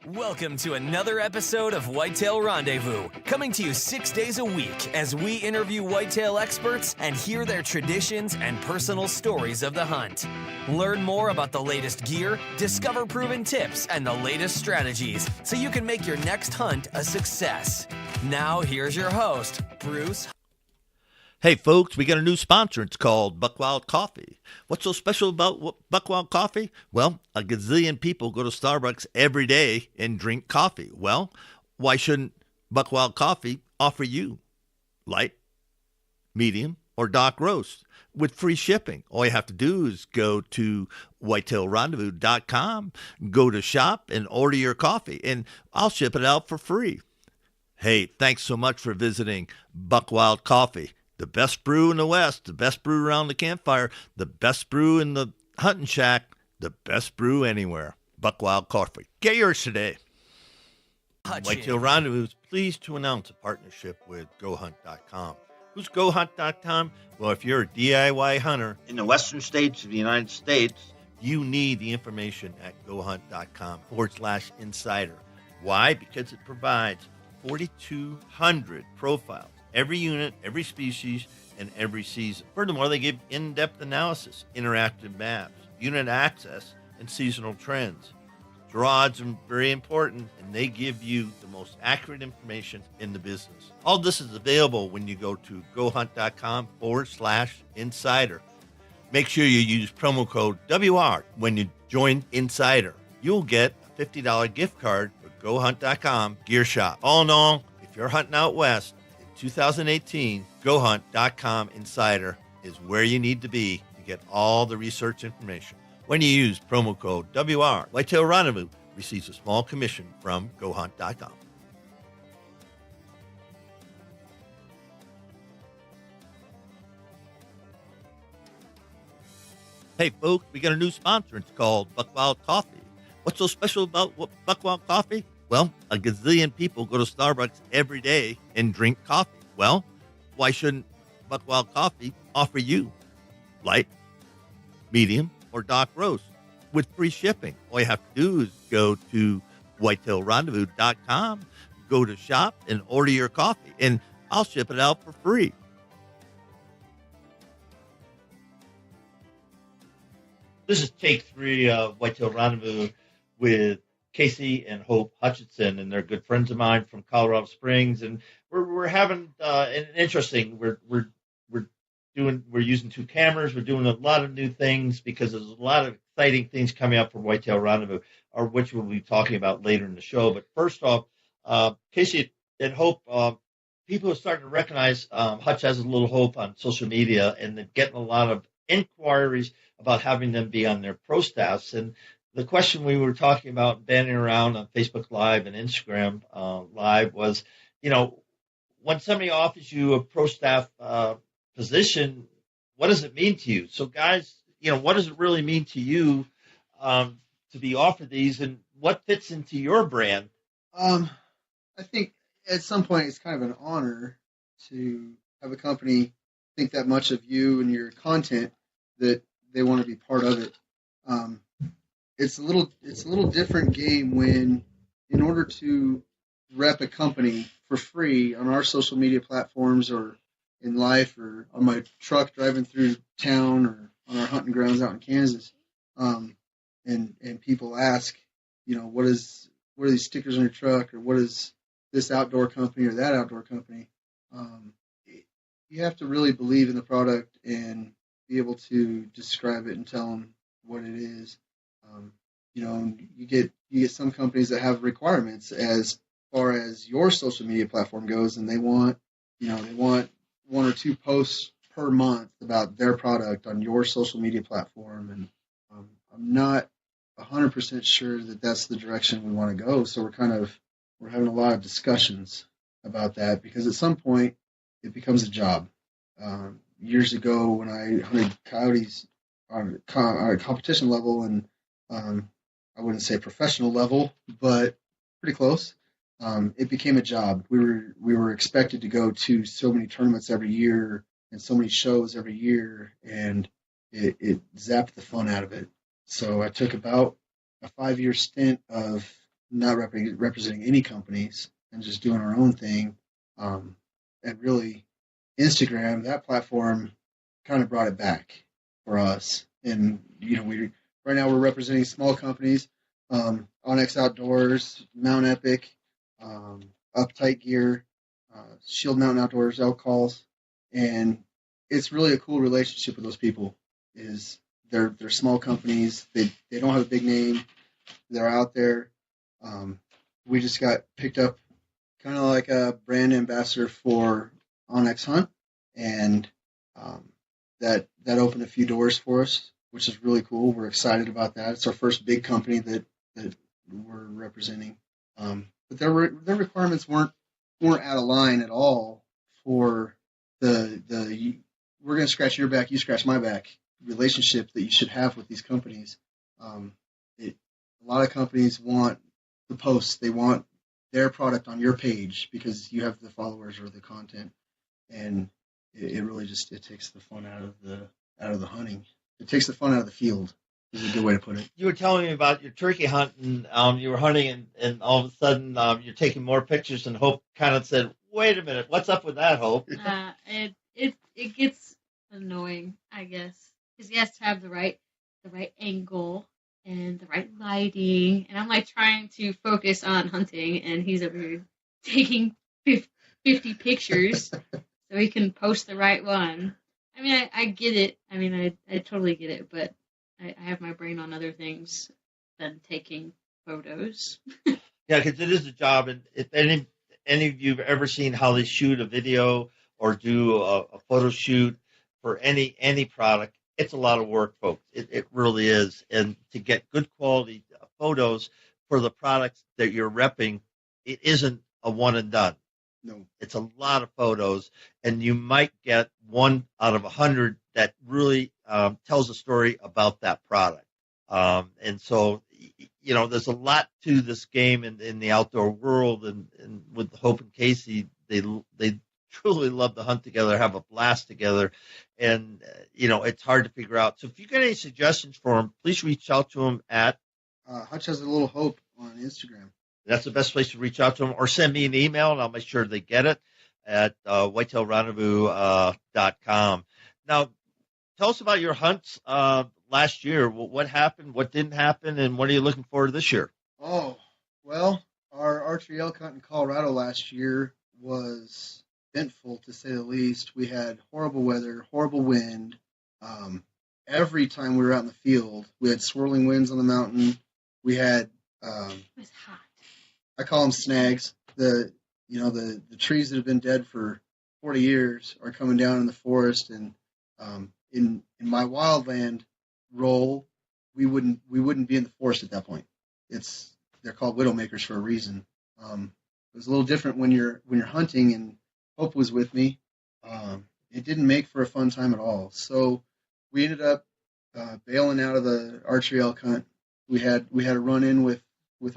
Welcome to another episode of Whitetail Rendezvous, coming to you 6 days a week as we interview whitetail experts and hear their traditions and personal stories of the hunt. Learn more about the latest gear, discover proven tips, and the latest strategies so you can make your next hunt a success. Now, here's your host, Bruce. Hey folks, we got a new sponsor. It's called Buckwild Coffee. What's so special about Buckwild Coffee? Well, a gazillion people go to Starbucks every day and drink coffee. Well, why shouldn't Buckwild Coffee offer you light, medium, or dark roast with free shipping? All you have to do is go to whitetailrendezvous.com, go to shop, and order your coffee, and I'll ship it out for free. Hey, thanks so much for visiting Buckwild Coffee. The best brew in the West, the best brew around the campfire, the best brew in the hunting shack, the best brew anywhere. Buckwild Coffee. Get yours today. Whitetail Rendezvous is pleased to announce a partnership with GoHunt.com. Who's GoHunt.com? Well, if you're a DIY hunter in the western states of the United States, you need the information at GoHunt.com/insider. Why? Because it provides 4,200 profiles. Every unit, every species, and every season. Furthermore, they give in-depth analysis, interactive maps, unit access, and seasonal trends. Draw odds are very important, and they give you the most accurate information in the business. All this is available when you go to GoHunt.com/insider. Make sure you use promo code WR when you join Insider. You'll get a $50 gift card for GoHunt.com Gear Shop. All in all, if you're hunting out west, 2018, GoHunt.com Insider is where you need to be to get all the research information. When you use promo code WR, Whitetail Rendezvous receives a small commission from GoHunt.com. Hey folks, we got a new sponsor. It's called Buckwild Coffee. What's so special about Buckwild Coffee? Well, a gazillion people go to Starbucks every day and drink coffee. Well, why shouldn't Buckwild Coffee offer you light, medium, or dark roast with free shipping? All you have to do is go to whitetailrendezvous.com, go to shop, and order your coffee, and I'll ship it out for free. This is take 3 of Whitetail Rendezvous with Casey and Hope Hutcheon, and they're good friends of mine from Colorado Springs, and we're having an interesting. We're using 2 cameras. We're doing a lot of new things because there's a lot of exciting things coming up for Whitetail Rendezvous, or which we'll be talking about later in the show. But first off, Casey and Hope, people are starting to recognize Hutch has a little Hope on social media, and they're getting a lot of inquiries about having them be on their pro staffs. And the question we were talking about, banding around on Facebook Live and Instagram Live was, when somebody offers you a pro staff position, what does it mean to you? So guys, what does it really mean to you to be offered these, and what fits into your brand? I think at some point it's kind of an honor to have a company think that much of you and your content that they want to be part of it. It's a little different game when, in order to rep a company for free on our social media platforms or in life or on my truck driving through town or on our hunting grounds out in Kansas, and people ask, what are these stickers on your truck, or what is this outdoor company or that outdoor company? You have to really believe in the product and be able to describe it and tell them what it is. You get some companies that have requirements as far as your social media platform goes, and they want 1 or 2 posts per month about their product on your social media platform, and I'm not 100% sure that that's the direction we want to go. So we're having a lot of discussions about that, because at some point it becomes a job. Years ago, when I hunted coyotes on a competition level, and I wouldn't say professional level, but pretty close, it became a job. We were expected to go to so many tournaments every year and so many shows every year, and it zapped the fun out of it. So I took about a 5-year stint of not representing any companies and just doing our own thing. And really, Instagram, that platform, kind of brought it back for us. And we right now we're representing small companies, Onyx Outdoors, Mount Epic, Uptight Gear, Shield Mountain Outdoors, elk calls, and it's really a cool relationship with those people. Is they're small companies. They don't have a big name. They're out there. We just got picked up kind of like a brand ambassador for Onyx Hunt, and that opened a few doors for us, which is really cool. We're excited about that. It's our first big company that we're representing. But their requirements weren't out of line at all for the we're going to scratch your back, you scratch my back relationship that you should have with these companies. A lot of companies want the posts. They want their product on your page because you have the followers or the content, and it really just takes the fun out of the hunting. It takes the fun out of the field. Is a good way to put it. You were telling me about your turkey hunt, and you were hunting, and all of a sudden you're taking more pictures, and Hope kind of said, "Wait a minute, what's up with that, Hope?" It gets annoying, I guess, because he has to have the right angle and the right lighting, and I'm like trying to focus on hunting, and he's over here taking 50 pictures so he can post the right one. I mean, I get it. I mean, I totally get it, but I have my brain on other things than taking photos. Yeah, because it is a job, and if any of you have ever seen how they shoot a video or do a photo shoot for any product, it's a lot of work, folks. It really is. And to get good quality photos for the products that you're repping, it isn't a one and done. No. It's a lot of photos, and you might get 1 out of 100 that really tells a story about that product. And so, there's a lot to this game in the outdoor world, and with Hope and Casey, they truly love to hunt together, have a blast together, and it's hard to figure out. So if you got any suggestions for them, please reach out to them at Hutch has a little hope on Instagram. That's the best place to reach out to them, or send me an email, and I'll make sure they get it at whitetailrendezvous.com. Now, tell us about your hunts last year. What happened, what didn't happen, and what are you looking forward to this year? Oh, well, our archery elk hunt in Colorado last year was eventful, to say the least. We had horrible weather, horrible wind. Every time we were out in the field, we had swirling winds on the mountain. We had It was hot. I call them snags. The trees that have been dead for 40 years are coming down in the forest, and in my wildland role, we wouldn't be in the forest at that point. They're called widowmakers for a reason. It was a little different when you're hunting, and Hope was with me. It didn't make for a fun time at all. So we ended up bailing out of the archery elk hunt. We had a run in with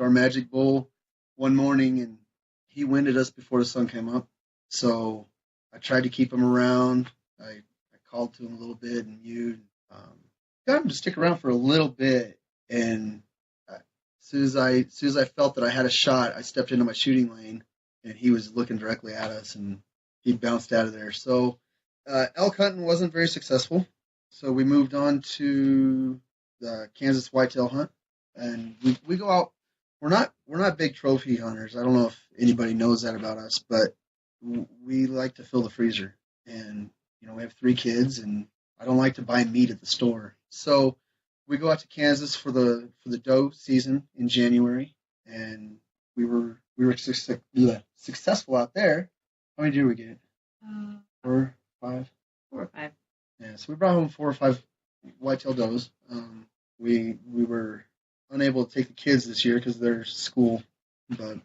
our magic bull one morning, and he winded us before the sun came up. So I tried to keep him around. I called to him a little bit and mewed. Got him to stick around for a little bit, and as soon as I felt that I had a shot, I stepped into my shooting lane, and he was looking directly at us, and he bounced out of there. So elk hunting wasn't very successful. So we moved on to the Kansas whitetail hunt, and we go out. We're not big trophy hunters. I don't know if anybody knows that about us, but we like to fill the freezer. And we have 3 kids, and I don't like to buy meat at the store. So we go out to Kansas for the doe season in January, and we were successful out there. How many did we get? 4, 5. 4 or 5. Yeah, so we brought home 4 or 5 whitetail does. We were unable to take the kids this year because they're school, but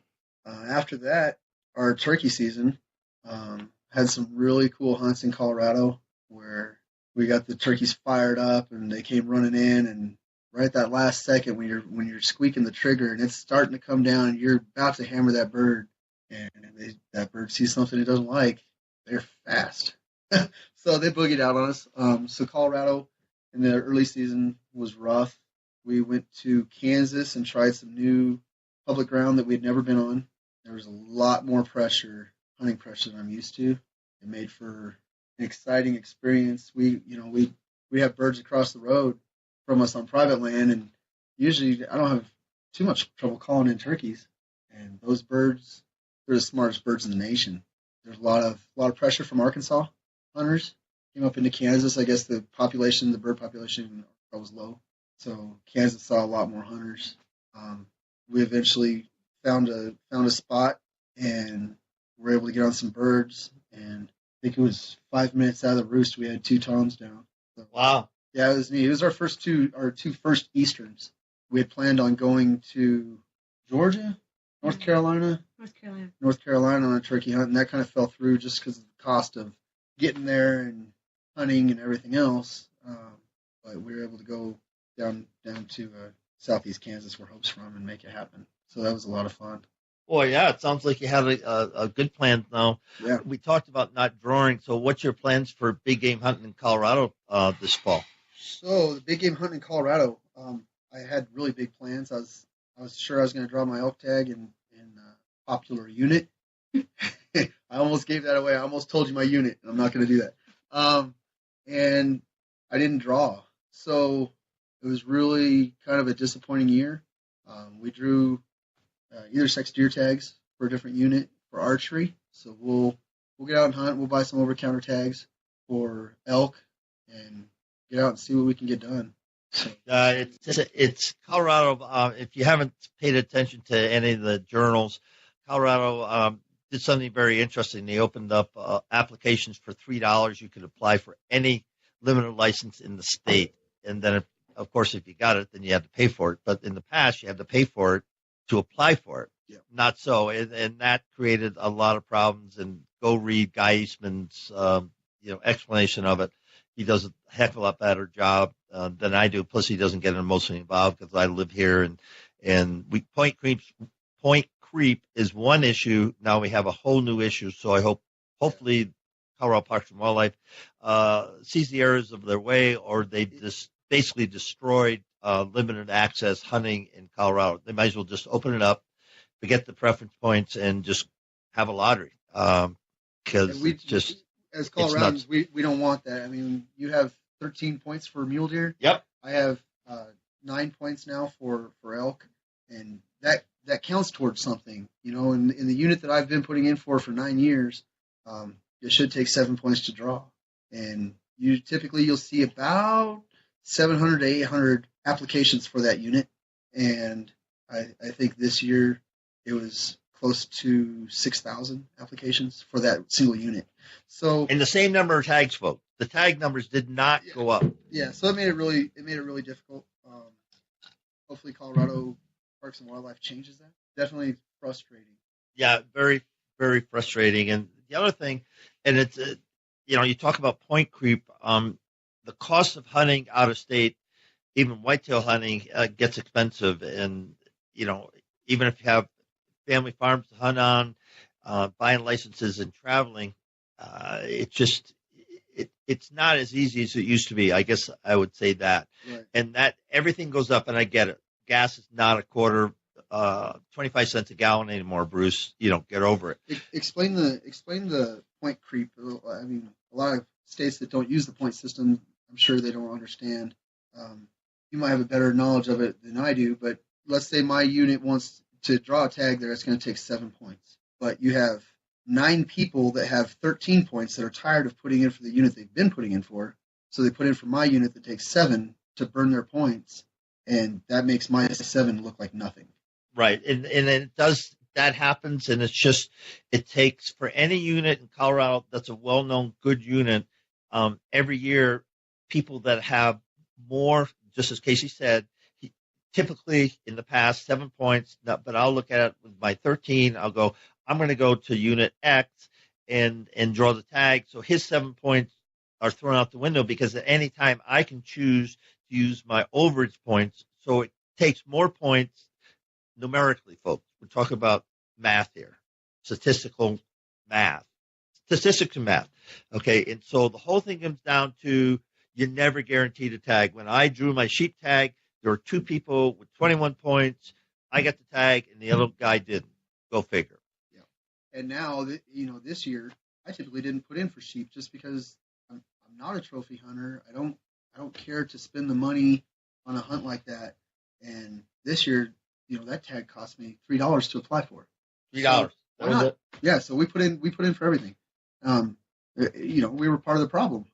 after that, our turkey season had some really cool hunts in Colorado where we got the turkeys fired up and they came running in, and right at that last second when you're squeaking the trigger and it's starting to come down and you're about to hammer that bird, and that bird sees something it doesn't like, they're fast. So they boogied out on us. So Colorado in the early season was rough. We went to Kansas and tried some new public ground that we had never been on. There was a lot more pressure, hunting pressure than I'm used to. It made for an exciting experience. We have birds across the road from us on private land, and usually I don't have too much trouble calling in turkeys. And those birds, they're the smartest birds in the nation. There's a lot of pressure from Arkansas hunters. Came up into Kansas. I guess the bird population was low, so Kansas saw a lot more hunters. We eventually found a spot and were able to get on some birds. And I think it was 5 minutes out of the roost, we had 2 toms down. So, Wow. yeah, it was neat. It was our two first Easterns. We had planned on going to Georgia, North Carolina on a turkey hunt, and that kind of fell through just because of the cost of getting there and hunting and everything else. But we were able to go down to southeast Kansas, where Hope's from, and make it happen. So that was a lot of fun. Boy, yeah, it sounds like you had a good plan now. Yeah. We talked about not drawing, so what's your plans for big game hunting in Colorado this fall? So the big game hunting in Colorado, I had really big plans. I was sure I was going to draw my elk tag in popular unit. I almost gave that away. I almost told you my unit, and I'm not going to do that. And I didn't draw. So it was really kind of a disappointing year. We drew either sex deer tags for a different unit for archery. So we'll get out and hunt. We'll buy some over-counter tags for elk and get out and see what we can get done. So, it's Colorado. If you haven't paid attention to any of the journals, Colorado did something very interesting. They opened up applications for $3. You could apply for any limited license in the state. And then, of course, if you got it, then you had to pay for it. But in the past, you had to pay for it to apply for it. Yeah. Not so. And that created a lot of problems. And go read Guy Eastman's explanation of it. He does a heck of a lot better job than I do. Plus, he doesn't get emotionally involved because I live here, and point creep is one issue. Now we have a whole new issue. So I hopefully, Colorado Parks and Wildlife sees the errors of their way, or they just basically destroyed limited access hunting in Colorado. They might as well just open it up, forget the preference points, and just have a lottery. Because it's just. As Coloradans, we don't want that. I mean, you have 13 points for mule deer. Yep. I have 9 points now for elk, and that counts towards something. In the unit that I've been putting in for 9 years, it should take 7 points to draw. And you'll see about 700 to 800 applications for that unit. And I think this year it was close to 6,000 applications for that single unit. So, and the same number of tags, folks. The tag numbers did not go up. Yeah, so it made it really difficult. Hopefully, Colorado Parks and Wildlife changes that. Definitely frustrating. Yeah, very, very frustrating. And the other thing, and it's you talk about point creep. The cost of hunting out of state, even whitetail hunting, gets expensive. And even if you have family farms to hunt on, buying licenses and traveling, it's not as easy as it used to be. I guess I would say that. Right. And that everything goes up, and I get it. Gas is not a quarter, 25 cents a gallon anymore, Bruce. Get over it. Explain the point creep. I mean, a lot of states that don't use the point system, I'm sure they don't understand. You might have a better knowledge of it than I do, but let's say my unit wants to draw a tag there, it's going to take 7 points. But you have 9 people that have 13 points that are tired of putting in for the unit they've been putting in for. So they put in for my unit that takes 7 to burn their points. And that makes my 7 look like nothing. Right. And it does, that happens. And it takes for any unit in Colorado that's a well-known good unit, every year, people that have more, just as Casey said, typically in the past 7 points, but I'll look at it with my 13. I'll go, I'm going to go to unit X and draw the tag. So his 7 points are thrown out the window because at any time I can choose to use my overage points. So it takes more points numerically, folks. We're talking about math here, statistical math, statistics and math. Okay. And so the whole thing comes down to you're never guaranteed a tag. When I drew my sheep tag, there were 2 people with 21 points. I got the tag and the other guy didn't. Go figure. Yeah. And now, this year, I typically didn't put in for sheep just because I'm not a trophy hunter. I don't care to spend the money on a hunt like that. And this year, that tag cost me $3 to apply for. $3. So, That was it. Yeah, so we put in for everything. We were part of the problem.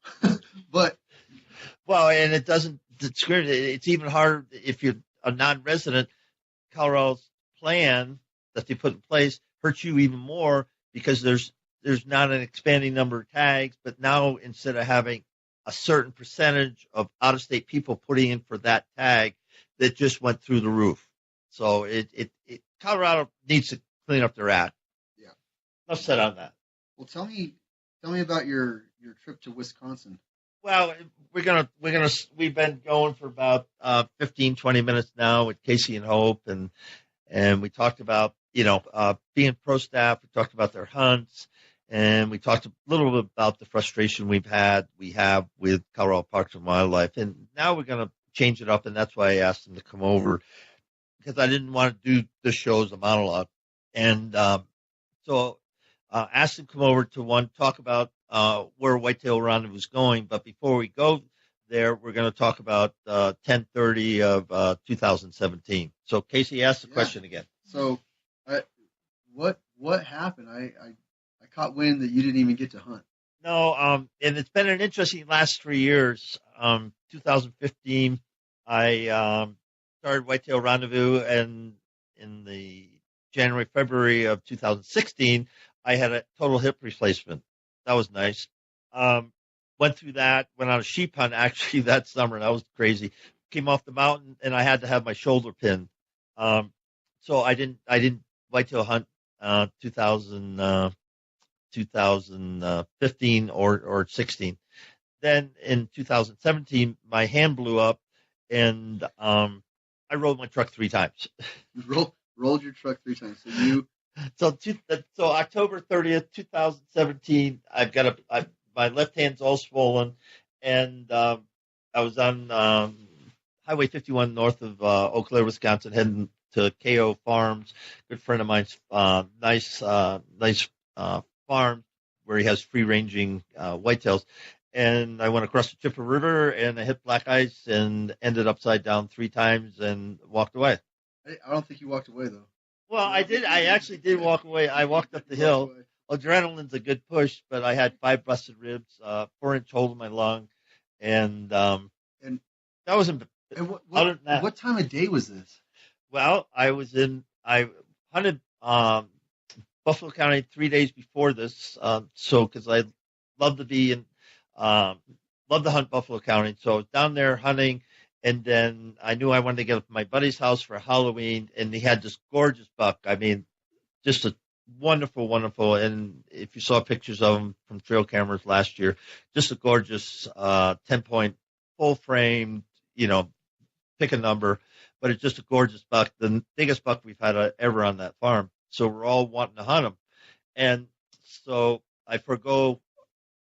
But well, and it doesn't discriminate. It's even harder if you're a non-resident. Colorado's plan that they put in place hurts you even more because there's not an expanding number of tags, but now instead of having a certain percentage of out-of-state people putting in for that tag, that just went through the roof. So Colorado needs to clean up their act. Yeah. Enough said on that. Well, tell me about your trip to Wisconsin. Well, we've been going for about 15, 20 minutes now with Casey and Hope, and we talked about, being pro staff. We talked about their hunts, and we talked a little bit about the frustration we have with Colorado Parks and Wildlife. And now we're going to change it up, and that's why I asked them to come over, because I didn't want to do the show as a monologue. And so asked them to come over to talk about where Whitetail Rendezvous is going. But before we go there, we're going to talk about 10/30 of 2017. So Casey, ask the question again. So what happened? I caught wind that you didn't even get to hunt. No, and it's been an interesting last 3 years. 2015, I started Whitetail Rendezvous, and in the January, February of 2016, I had a total hip replacement. That was nice. Went through that, went on a sheep hunt actually that summer. That was crazy. Came off the mountain and I had to have my shoulder pinned. So I didn't whitetail hunt 2015 or 16. Then in 2017, my hand blew up and I rolled my truck 3 times. Rolled your truck 3 times. So So October 30th, 2017, I've got my left hand's all swollen, and I was on Highway 51 north of Eau Claire, Wisconsin, heading to KO Farms. Good friend of mine's, nice farm where he has free-ranging whitetails. And I went across the Chipper River, and I hit black ice and ended upside down 3 times and walked away. I don't think you walked away, though. Well, I did. I actually did walk away. I walked up the hill. Adrenaline's a good push, but I had 5 busted ribs, 4-inch hole in my lung, and that wasn't. What time of day was this? Well, I hunted Buffalo County 3 days before this, so because I love to be in, love to hunt Buffalo County, so I was down there hunting. And then I knew I wanted to get up to my buddy's house for Halloween, and he had this gorgeous buck. I mean, just a wonderful, wonderful. And if you saw pictures of him from trail cameras last year, just a gorgeous 10-point, full frame, pick a number. But it's just a gorgeous buck, the biggest buck we've had ever on that farm. So we're all wanting to hunt him. And so I forgo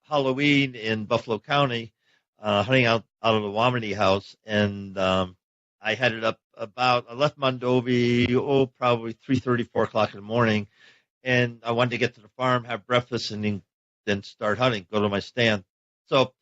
Halloween in Buffalo County, hunting out of the Wamedy house, and I headed up I left Mondovi, probably 3:30, 4 o'clock in the morning, and I wanted to get to the farm, have breakfast, and then start hunting, go to my stand. So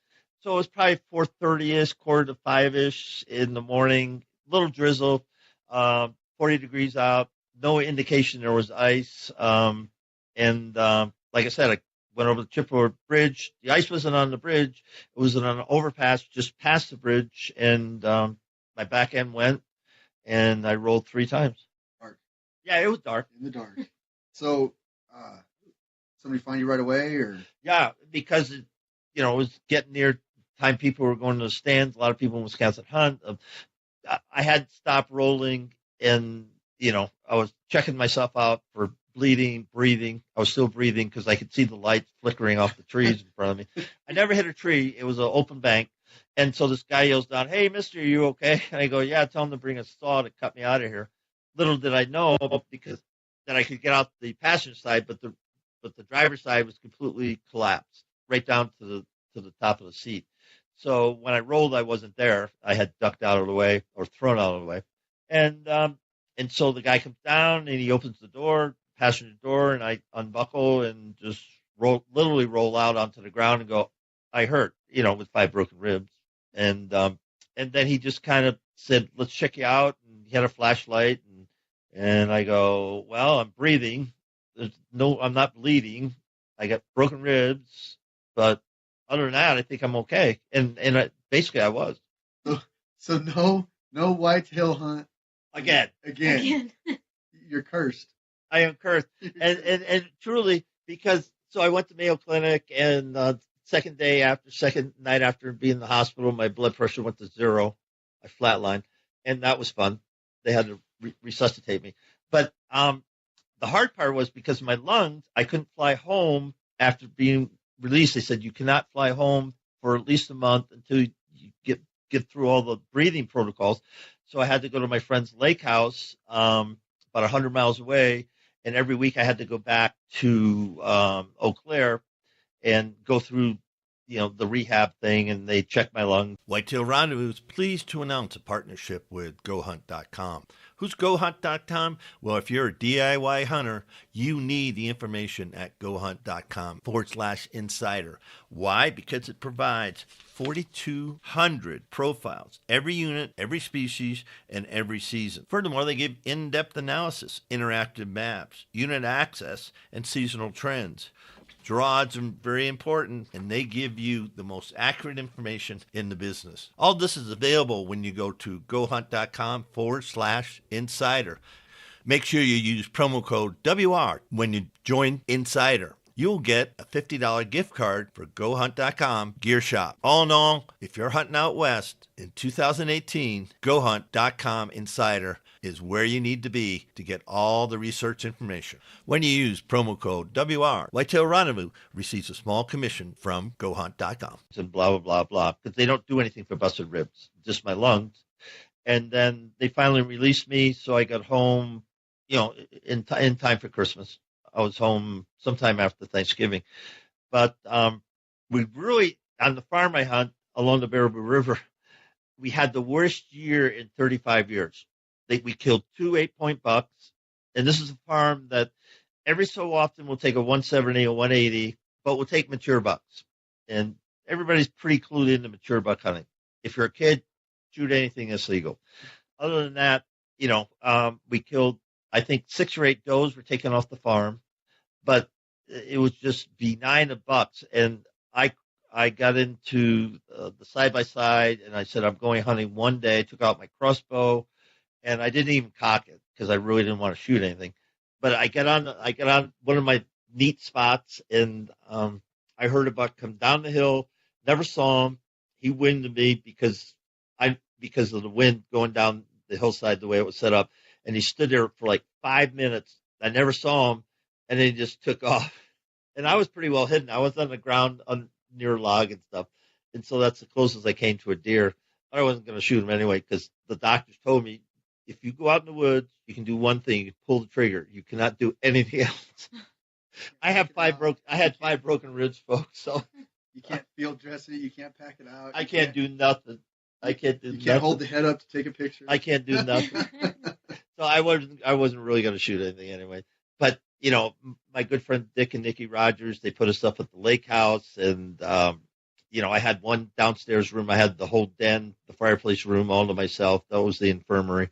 it was probably 4:30-ish, 4:45-ish in the morning, little drizzle, 40 degrees out, no indication there was ice, and like I said, I went over the Chippewa Bridge. The ice wasn't on the bridge. It was on an overpass just past the bridge, and my back end went, and I rolled 3 times. Dark. Yeah, it was dark. In the dark. So, somebody find you right away, or? Yeah, because it was getting near time people were going to the stands. A lot of people in Wisconsin hunt. I had stopped rolling, and I was checking myself out for bleeding, breathing. I was still breathing because I could see the lights flickering off the trees in front of me. I never hit a tree. It was an open bank. And so this guy yells down, "Hey, mister, are you okay?" And I go, "Yeah, tell him to bring a saw to cut me out of here." Little did I know because that I could get out the passenger side, but the driver's side was completely collapsed right down to the top of the seat. So when I rolled, I wasn't there. I had ducked out of the way or thrown out of the way. And And so the guy comes down and he opens the door, passenger door, and I unbuckle and just literally roll out onto the ground and go, I hurt, with 5 broken ribs. And then he just kind of said, let's check you out. And he had a flashlight. And I go, well, I'm breathing. I'm not bleeding. I got broken ribs. But other than that, I think I'm okay. And basically I was. So no whitetail hunt. Again. You're cursed. I am cursed. And truly, because, so I went to Mayo Clinic, and second night after being in the hospital, my blood pressure went to 0. I flatlined, and that was fun. They had to resuscitate me. But the hard part was because of my lungs, I couldn't fly home after being released. They said you cannot fly home for at least a month until you get through all the breathing protocols. So I had to go to my friend's lake house, about 100 miles away, and every week I had to go back to Eau Claire and go through the rehab thing, and they checked my lungs. Whitetail Rendezvous is pleased to announce a partnership with GoHunt.com. Who's GoHunt.com? Well, if you're a DIY hunter, you need the information at GoHunt.com/insider. Why? Because it provides 4,200 profiles, every unit, every species, and every season. Furthermore, they give in-depth analysis, interactive maps, unit access, and seasonal trends. Draw odds are very important, and they give you the most accurate information in the business. All this is available when you go to GoHunt.com/insider. Make sure you use promo code WR when you join Insider. You'll get a $50 gift card for GoHunt.com Gear Shop. All in all, if you're hunting out west in 2018, GoHunt.com Insider is where you need to be to get all the research information. When you use promo code WR, Whitetail Rendezvous receives a small commission from GoHunt.com. And blah, blah, blah, blah, because they don't do anything for busted ribs, just my lungs. And then they finally released me, so I got home, in time for Christmas. I was home sometime after Thanksgiving. But we really, on the farm I hunt along the Baraboo River, we had the worst year in 35 years. We killed 2 8-point bucks, and this is a farm that every so often we'll take a 170, a 180, but we'll take mature bucks. And everybody's pretty clued into mature buck hunting. If you're a kid, shoot anything that's legal. Other than that, we killed, I think, 6 or 8 does were taken off the farm, but it was just benign of bucks. And I got into the side-by-side, and I said, I'm going hunting one day. I took out my crossbow, and I didn't even cock it because I really didn't want to shoot anything. But I got on one of my neat spots, and I heard a buck come down the hill. Never saw him. He winded me because of the wind going down the hillside the way it was set up. And he stood there for like 5 minutes. I never saw him, and then he just took off. And I was pretty well hidden. I was on the ground near a log and stuff. And so that's the closest I came to a deer. I wasn't going to shoot him anyway because the doctors told me, if you go out in the woods, you can do one thing: you pull the trigger. You cannot do anything else. I had 5 broken ribs, folks. So you can't field dress it. You can't pack it out. I can't do nothing. You can't hold the head up to take a picture. I can't do nothing. So I wasn't really going to shoot anything anyway. But my good friend Dick and Nikki Rogers, they put us up at the lake house, and I had one downstairs room. I had the whole den, the fireplace room, all to myself. That was the infirmary.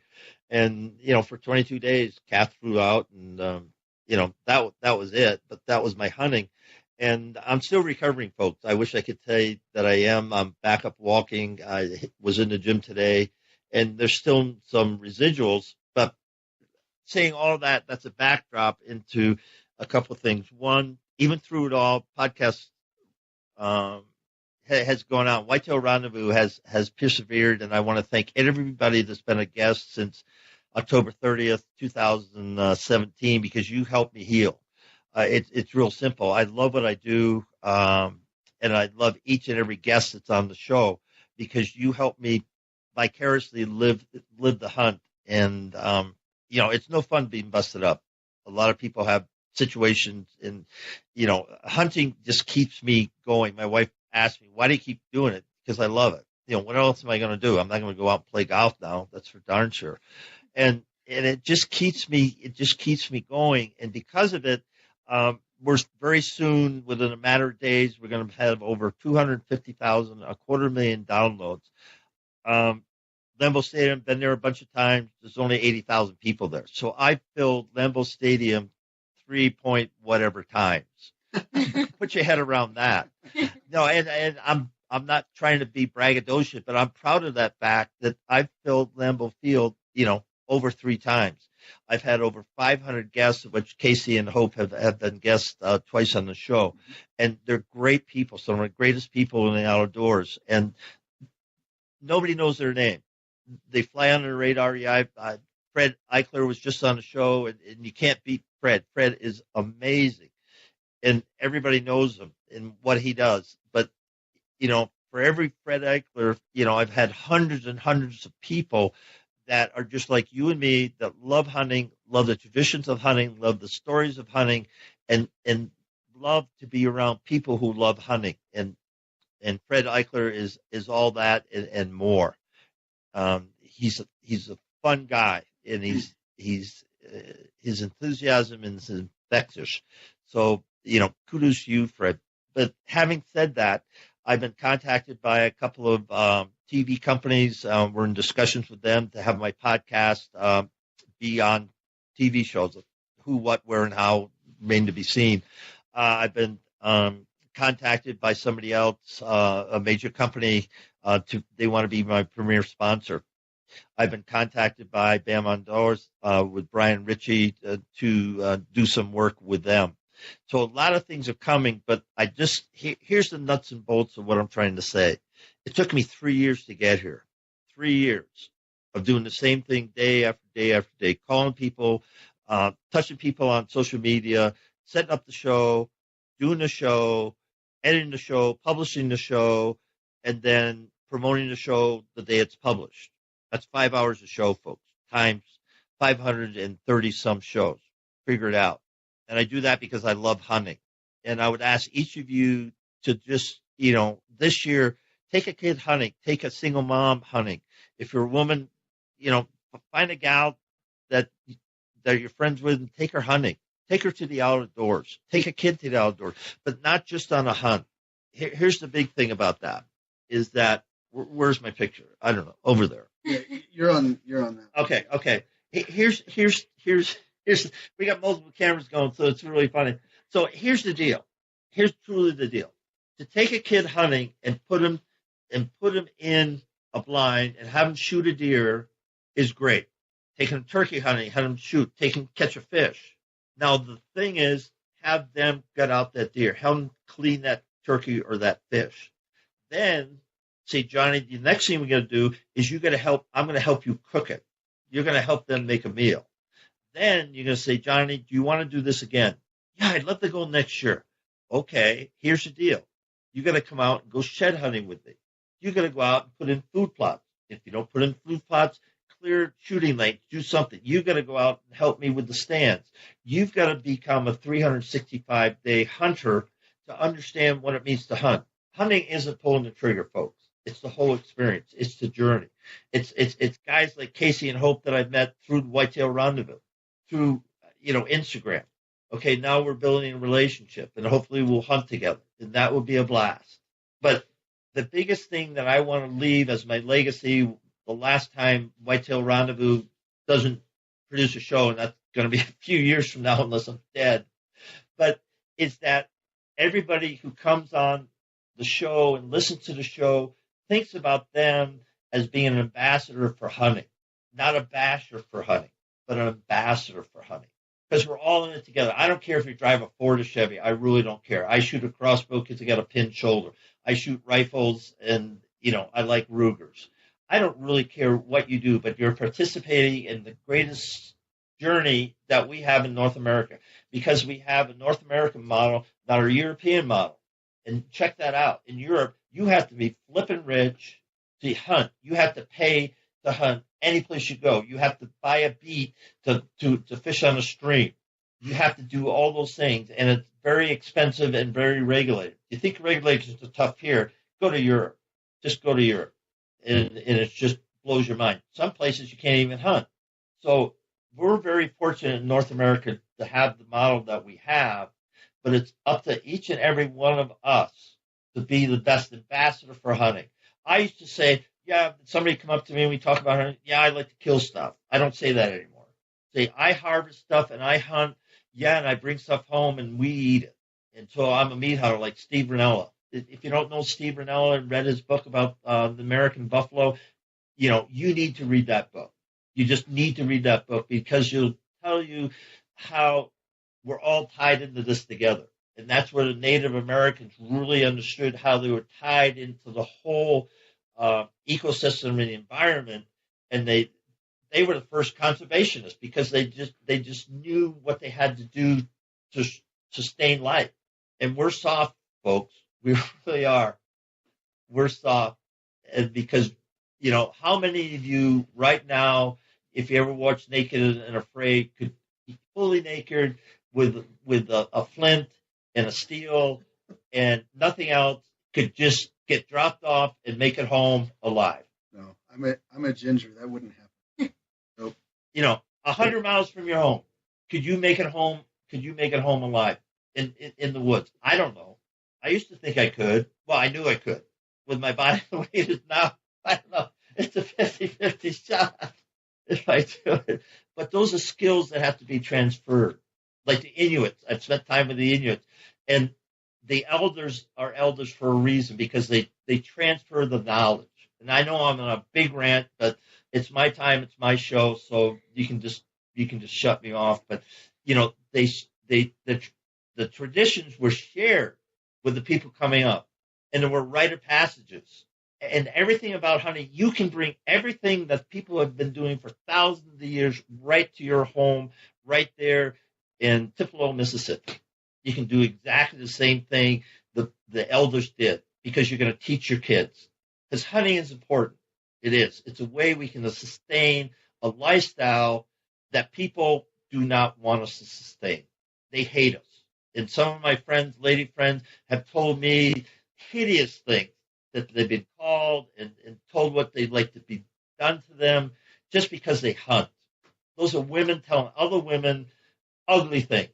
And, for 22 days, Kath flew out, and, that was it. But that was my hunting. And I'm still recovering, folks. I wish I could tell you that I am. I'm back up walking. I was in the gym today, and there's still some residuals. But saying all that, that's a backdrop into a couple of things. One, even through it all, podcast has gone out. Whitetail Rendezvous has persevered, and I want to thank everybody that's been a guest since October 30th, 2017, because you helped me heal. It's real simple. I love what I do, and I love each and every guest that's on the show because you help me vicariously live the hunt. And it's no fun being busted up. A lot of people have situations, and hunting just keeps me going. My wife asked me, why do you keep doing it? Because I love it. What else am I going to do? I'm not going to go out and play golf now. That's for darn sure. And it just keeps me going. And because of it, we're very soon, within a matter of days, we're going to have over 250,000, 250,000 downloads. Lambeau Stadium, been there a bunch of times. There's only 80,000 people there. So I filled Lambeau Stadium 3 point whatever times. Put your head around that. No, and I'm not trying to be braggadocious, but I'm proud of that fact that I've filled Lambeau Field, over 3 times. I've had over 500 guests, of which Casey and Hope have been guests twice on the show. And they're great people, some of the greatest people in the outdoors. And nobody knows their name. They fly under the radar. Fred Eichler was just on the show, and you can't beat Fred. Fred is amazing. And everybody knows him and what he does. But, for every Fred Eichler, I've had hundreds and hundreds of people that are just like you and me, that love hunting, love the traditions of hunting, love the stories of hunting, and love to be around people who love hunting. And Fred Eichler is all that and more. He's a fun guy, and his enthusiasm is infectious. So, kudos to you, Fred. But having said that, I've been contacted by a couple of TV companies. We're in discussions with them to have my podcast be on TV shows. Who, what, where, and how remain to be seen. I've been contacted by somebody else, a major company, they want to be my premier sponsor. I've been contacted by Bam Outdoors with Brian Ritchie to do some work with them. So a lot of things are coming, but here's the nuts and bolts of what I'm trying to say. It took me 3 years to get here. 3 years of doing the same thing day after day after day, calling people, touching people on social media, setting up the show, doing the show, editing the show, publishing the show, and then promoting the show the day it's published. That's 5 hours a show, folks, times 530 some shows. Figure it out. And I do that because I love hunting. And I would ask each of you to just, this year, take a kid hunting, take a single mom hunting. If you're a woman, find a gal that you're friends with and take her hunting. Take her to the outdoors. Take a kid to the outdoors, but not just on a hunt. Here's the big thing about that is that, where's my picture? I don't know, over there. Yeah, you're on that. Okay. Here's we got multiple cameras going, so it's really funny. So here's the deal. Here's truly the deal. To take a kid hunting and put him in a blind and have him shoot a deer is great. Take him turkey hunting, have him shoot, take him catch a fish. Now the thing is, have them gut out that deer, have them clean that turkey or that fish. Then say, Johnny, the next thing we're going to do is I'm going to help you cook it. You're going to help them make a meal. Then you're going to say, Johnny, do you want to do this again? Yeah, I'd love to go next year. Okay, here's the deal. You got to come out and go shed hunting with me. You got to go out and put in food plots. If you don't put in food plots, clear shooting lanes, do something. You got to go out and help me with the stands. You've got to become a 365-day hunter to understand what it means to hunt. Hunting isn't pulling the trigger, folks. It's the whole experience. It's the journey. It's guys like Casey and Hope that I've met through Whitetail Rendezvous, through Instagram. Okay, now we're building a relationship, and hopefully we'll hunt together, and that would be a blast. But the biggest thing that I want to leave as my legacy, the last time Whitetail Rendezvous doesn't produce a show, and that's going to be a few years from now unless I'm dead, but is that everybody who comes on the show and listens to the show thinks about them as being an ambassador for hunting, not a basher for hunting, but an ambassador for hunting. Because we're all in it together. I don't care if you drive a Ford or Chevy. I really don't care. I shoot a crossbow because I got a pinned shoulder. I shoot rifles, and, I like Rugers. I don't really care what you do, but you're participating in the greatest journey that we have in North America, because we have a North American model, not a European model. And check that out. In Europe, you have to be flippin' rich to hunt. You have to pay to hunt any place you go. You have to buy a beat to fish on a stream. You have to do all those things, and it's very expensive and very regulated. You think regulations are tough here? Go to Europe. Just go to Europe, and it just blows your mind. Some places you can't even hunt. So we're very fortunate in North America to have the model that we have, but it's up to each and every one of us to be the best ambassador for hunting. I used to say, yeah, somebody come up to me and we talk about hunting. Yeah, I like to kill stuff. I don't say that anymore. Say, I harvest stuff and I hunt. Yeah, and I bring stuff home and we eat it. And so I'm a meat hunter like Steve Rinella. If you don't know Steve Rinella and read his book about the American buffalo, you need to read that book. You just need to read that book because it'll tell you how we're all tied into this together. And that's where the Native Americans really understood how they were tied into the whole ecosystem and the environment. And they were the first conservationists because they just knew what they had to do to sustain life. And we're soft, folks. We really are. We're soft. And because, how many of you right now, if you ever watch Naked and Afraid, could be fully naked with a flint and a steel and nothing else, could just get dropped off and make it home alive? No, I'm a ginger. That wouldn't happen. Nope. 100 miles from your home, could you make it home? Could you make it home alive in the woods? I don't know. I used to think I could. Well, I knew I could. With my body the way it is now, I don't know. It's a 50-50 shot if I do it. But those are skills that have to be transferred. Like the Inuits. I've spent time with the Inuits. And the elders are elders for a reason because they transfer the knowledge. And I know I'm on a big rant, but it's my time, it's my show, so you can just shut me off. But the traditions were shared with the people coming up, and there were rite of passages and everything about hunting. You can bring everything that people have been doing for thousands of years right to your home, right there in Tupelo, Mississippi. You can do exactly the same thing the elders did because you're going to teach your kids. Because hunting is important. It is. It's a way we can sustain a lifestyle that people do not want us to sustain. They hate us. And some of my friends, lady friends, have told me hideous things that they've been called and told what they'd like to be done to them just because they hunt. Those are women telling other women ugly things,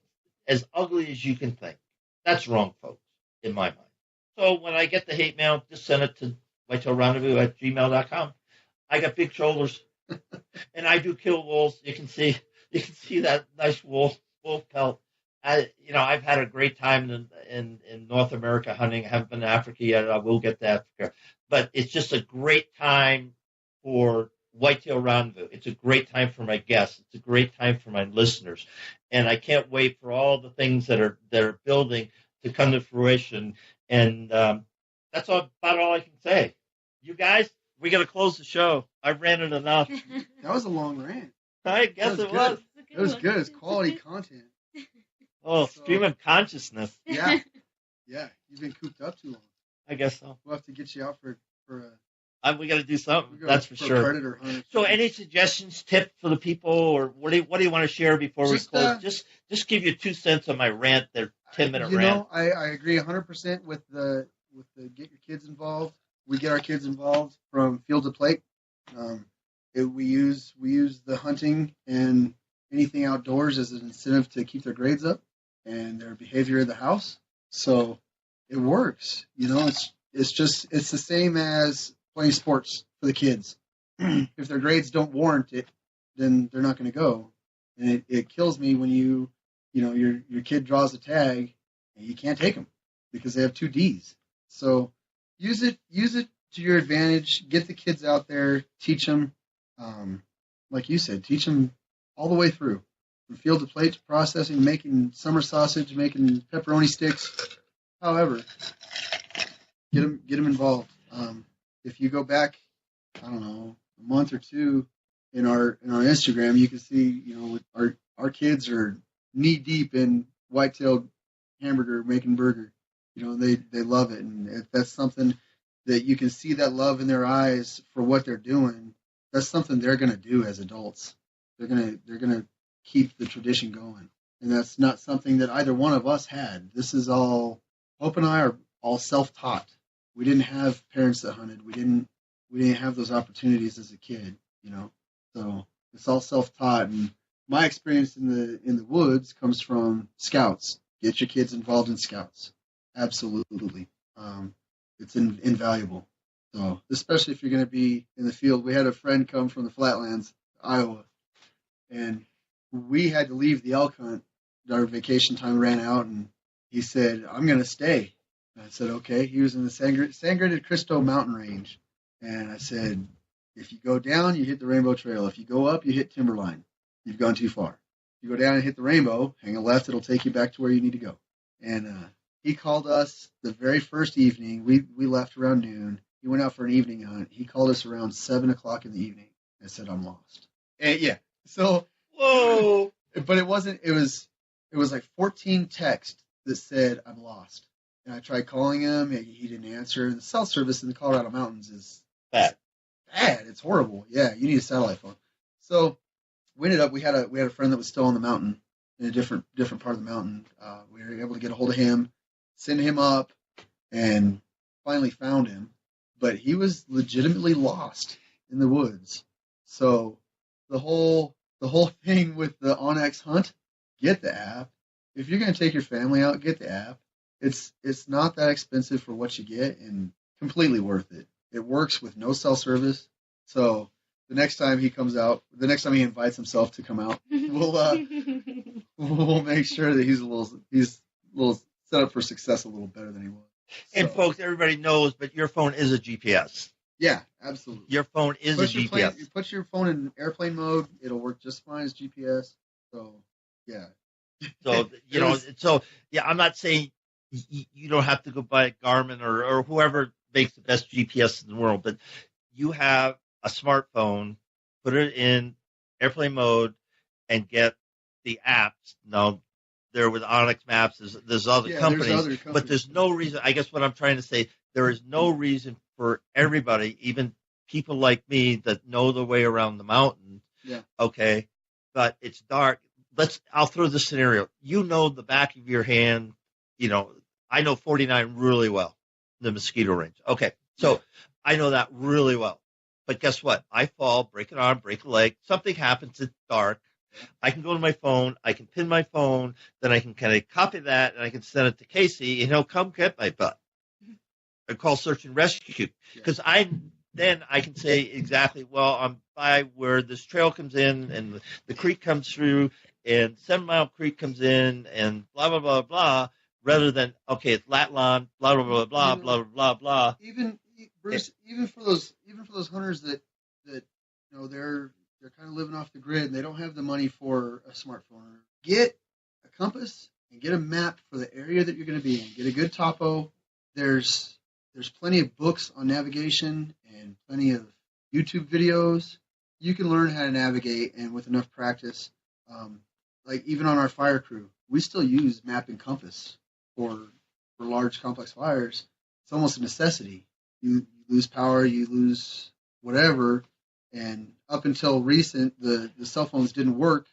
as ugly as you can think. That's wrong, folks, in my mind. So when I get the hate mail, just send it to whitetailrendezvous@gmail.com. I got big shoulders, and I do kill wolves. You can see that nice wolf pelt. I've had a great time in North America hunting. I haven't been to Africa yet. I will get to Africa, but it's just a great time for Whitetail Rendezvous. It's a great time for my guests. It's a great time for my listeners, and I can't wait for all the things that are building to come to fruition. And that's about all I can say. You guys, we got to close the show. I've ranted enough. That was a long rant. I guess it was. It was good. It's quality content. Oh, stream of consciousness. Yeah. Yeah. You've been cooped up too long. I guess so. We'll have to get you out for we got to do something. That's for a sure. predator hunt. So, any suggestions, tips for the people, or what do you want to share before we close? Just give you 2 cents on my rant. Their 10-minute rant. I agree 100% with the get your kids involved. We get our kids involved from field to plate. We use the hunting and anything outdoors as an incentive to keep their grades up and their behavior in the house. So it works. It's the same as playing sports for the kids. If their grades don't warrant it, then they're not going to go. And it kills me when your kid draws a tag and you can't take them because they have 2 Ds. So use it to your advantage. Get the kids out there, teach them, like you said, teach them all the way through, from field to plate to processing, making summer sausage, making pepperoni sticks. However, get them involved. If you go back, I don't know, a month or 2 in our Instagram, you can see our kids are knee deep in whitetail hamburger making burger. They love it, and if that's something that you can see that love in their eyes for what they're doing, that's something they're going to do as adults. They're gonna keep the tradition going, and that's not something that either one of us had. This is all Hope and I are all self-taught. We didn't have parents that hunted. We didn't have those opportunities as a kid. So it's all self-taught, and my experience in the woods comes from scouts. Get your kids involved in scouts. Absolutely. It's invaluable. So, especially if you're going to be in the field. We had a friend come from the Flatlands, Iowa, and we had to leave the elk hunt. Our vacation time ran out, and he said, "I'm going to stay." And I said, "Okay." He was in the Sangre de Cristo mountain range, and I said, "If you go down, you hit the Rainbow Trail. If you go up, you hit Timberline. You've gone too far. If you go down and hit the Rainbow, hang a left, it'll take you back to where you need to go." And he called us the very first evening. We left around noon. He went out for an evening hunt. He called us around 7 o'clock in the evening. I said, "I'm lost." And yeah. So, Whoa. but it wasn't, it was like 14 texts that said, "I'm lost." And I tried calling him. He didn't answer. The cell service in the Colorado mountains is Bad. bad. It's horrible. Yeah. You need a satellite phone. So we ended up, we had a friend that was still on the mountain in a different part of the mountain. We were able to get a hold of him, send him up, and finally found him. But he was legitimately lost in the woods. So the whole thing with the Onyx hunt, get the app. If you're going to take your family out, get the app. It's not that expensive for what you get, and completely worth it. It works with no cell service. So the next time he comes out, the next time he invites himself to come out, we'll make sure that he's a little set up for success a little better than he was. And So, folks, everybody knows, but your phone is a GPS. yeah, absolutely. Your phone is a GPS. You put your phone in airplane mode, it'll work just fine as GPS. So, yeah. So, I'm not saying you don't have to go buy a Garmin or whoever makes the best GPS in the world, but you have a smartphone, put it in airplane mode, and get the apps. Now, there with Onyx Maps, there's other companies, but there's no reason. I guess what I'm trying to say, there is no reason for everybody, even people like me that know the way around the mountain. Yeah. Okay, but it's dark. I'll throw this scenario. You know the back of your hand. I know 49 really well, the mosquito range. Okay, so I know that really well. But guess what? I fall, break an arm, break a leg. Something happens. It's dark. I can go to my phone. I can pin my phone. Then I can kind of copy that, and I can send it to Casey, and he'll come get my butt. I call search and rescue because then I can say exactly, well, I'm by where this trail comes in, and the creek comes through, and 7 Mile Creek comes in, and blah blah blah blah. Rather than it's Latlawn, blah blah blah blah blah blah blah. Even Bruce, even for those hunters that they're kind of living off the grid and they don't have the money for a smartphone, get a compass and get a map for the area that you're going to be in. Get a good topo. There's plenty of books on navigation and plenty of YouTube videos. You can learn how to navigate, and with enough practice, like even on our fire crew, we still use map and compass for large complex fires. It's almost a necessity. You lose power, you lose whatever, and up until recent, the cell phones didn't work.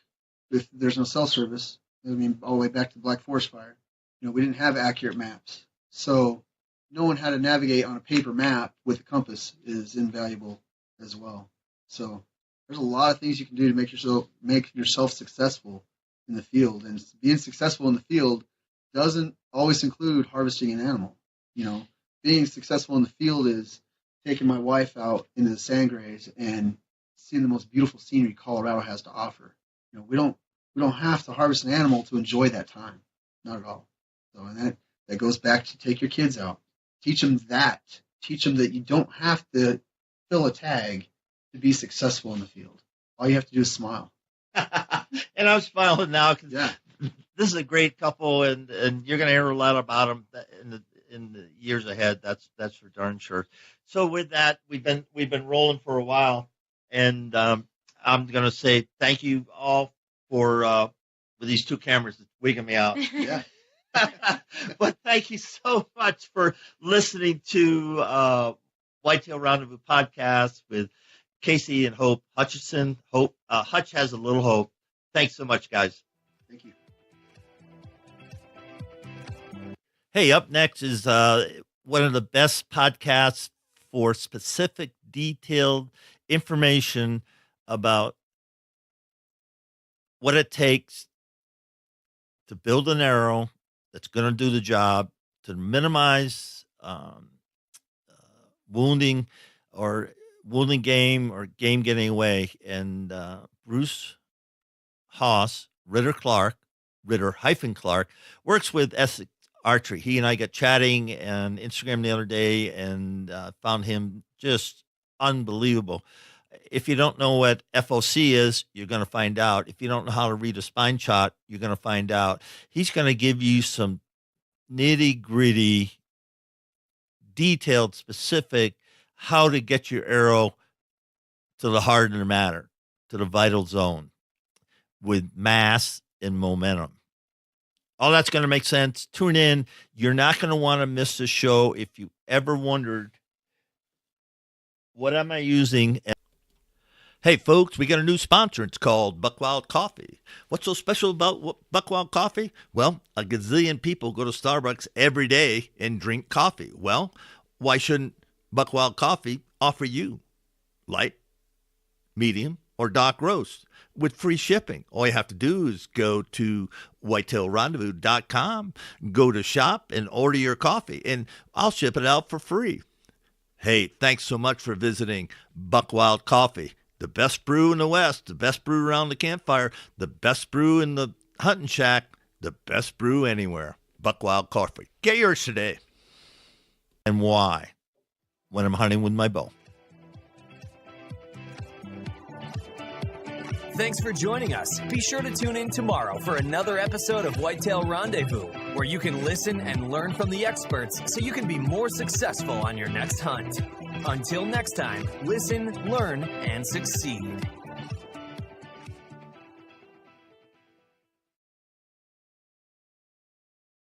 If there's no cell service, I mean, all the way back to the Black Forest fire, we didn't have accurate maps, so knowing how to navigate on a paper map with a compass is invaluable as well. So there's a lot of things you can do to make yourself successful in the field, and being successful in the field doesn't always include harvesting an animal. Being successful in the field is taking my wife out into the Sangres and seeing the most beautiful scenery Colorado has to offer. We don't have to harvest an animal to enjoy that time, not at all. So, and that goes back to take your kids out, teach them that you don't have to fill a tag to be successful in the field. All you have to do is smile. And I'm smiling now because this is a great couple, and you're going to hear a lot about them in the years ahead. That's for darn sure. So with that, we've been rolling for a while, and I'm going to say thank you all for with these two cameras that's wigging me out. Yeah. But thank you so much for listening to Whitetail Rendezvous podcast with Casey and Hope Hutcheon. Hutch has a little hope. Thanks so much, guys. Thank you. Hey, up next is one of the best podcasts for specific, detailed information about what it takes to build an arrow that's going to do the job, to minimize wounding game or game getting away. And Bruce Ritter-Clark, works with Essex Archery. He and I got chatting on Instagram the other day and found him just unbelievable. If you don't know what FOC is, you're going to find out. If you don't know how to read a spine chart, you're going to find out. He's going to give you some nitty-gritty, detailed, specific, how to get your arrow to the heart of the matter, to the vital zone, with mass and momentum. All that's going to make sense. Tune in. You're not going to want to miss the show. If you ever wondered, what am I using? Hey, folks, we got a new sponsor. It's called Buckwild Coffee. What's so special about Buckwild Coffee? Well, a gazillion people go to Starbucks every day and drink coffee. Well, why shouldn't Buckwild Coffee offer you light, medium, or dark roast with free shipping? All you have to do is go to whitetailrendezvous.com, go to shop, and order your coffee, and I'll ship it out for free. Hey, thanks so much for visiting Buckwild Coffee. The best brew in the West, the best brew around the campfire, the best brew in the hunting shack, the best brew anywhere. Buckwild Coffee. Get yours today. And why? When I'm hunting with my bow. Thanks for joining us. Be sure to tune in tomorrow for another episode of Whitetail Rendezvous, where you can listen and learn from the experts so you can be more successful on your next hunt. Until next time, listen, learn, and succeed.